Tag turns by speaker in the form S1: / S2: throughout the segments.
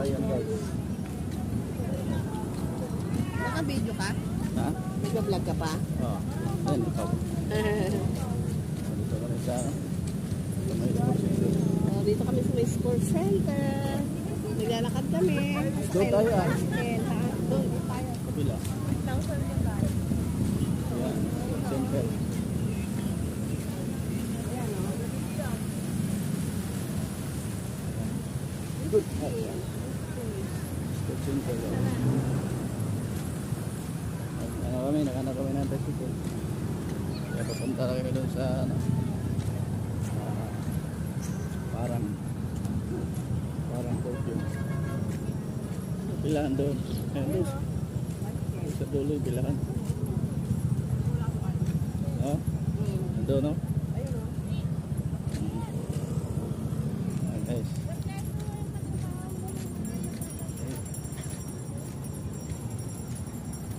S1: Ayan guys.
S2: Naka-video ka?
S1: Ha?
S2: Nag-vlog ka pa?
S1: Oo. Yan, ikaw. Dito kami sa may sports center.
S2: Dito kami sa may sports center. Naglalakad kami.
S1: Doon tayo ah.
S2: Doon tayo.
S1: Kabila. Ayan, sports center. Good. Sports center. Nakanak kami ng tricycle. Kaya papunta na kami doon sa parang Tokyo. Bilahan doon. Ayan doon. Sa dulo yung bilahan. Oh? Doon no? Ayan guys.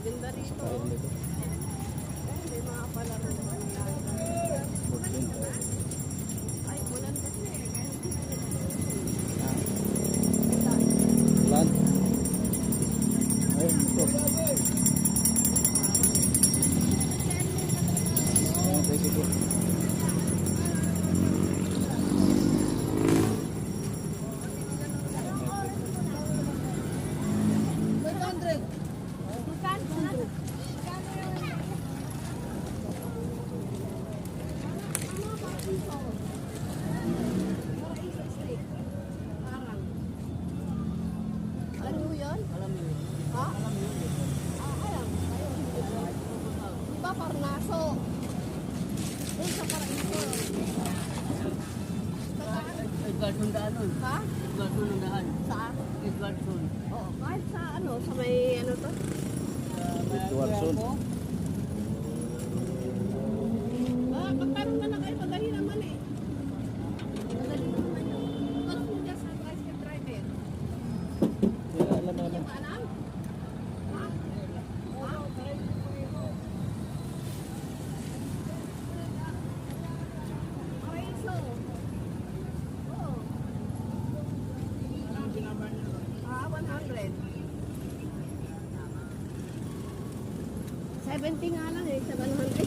S2: Ganda rito.
S1: Ayan dito.
S2: May mga palaro naman yan.
S1: Sports center.
S2: Ay, ulan kasi eh.
S1: Ulan. Ayun ito. Ayan tricycle.
S2: Ano yun? Alam mo yun. Ha? Alam mo yun. Alam. Di ba Parnaso? Doon sa Paraiso.
S3: Edwardson daan nun.
S2: Ha?
S3: Edwardson ang daan.
S2: Saan?
S3: Edwardson.
S2: Oo, kahit sa ano, sa may ano to?
S1: Edwardson.
S2: Magtanong ka na kayo, madali naman eh. Madali naman yun. Tanong mo dyan sa tricycle driver.
S1: Wala alam naman.
S2: Yung alam? Ha? Ha? Paraiso. Oo. 100. 70 nga lang eh, sa 100.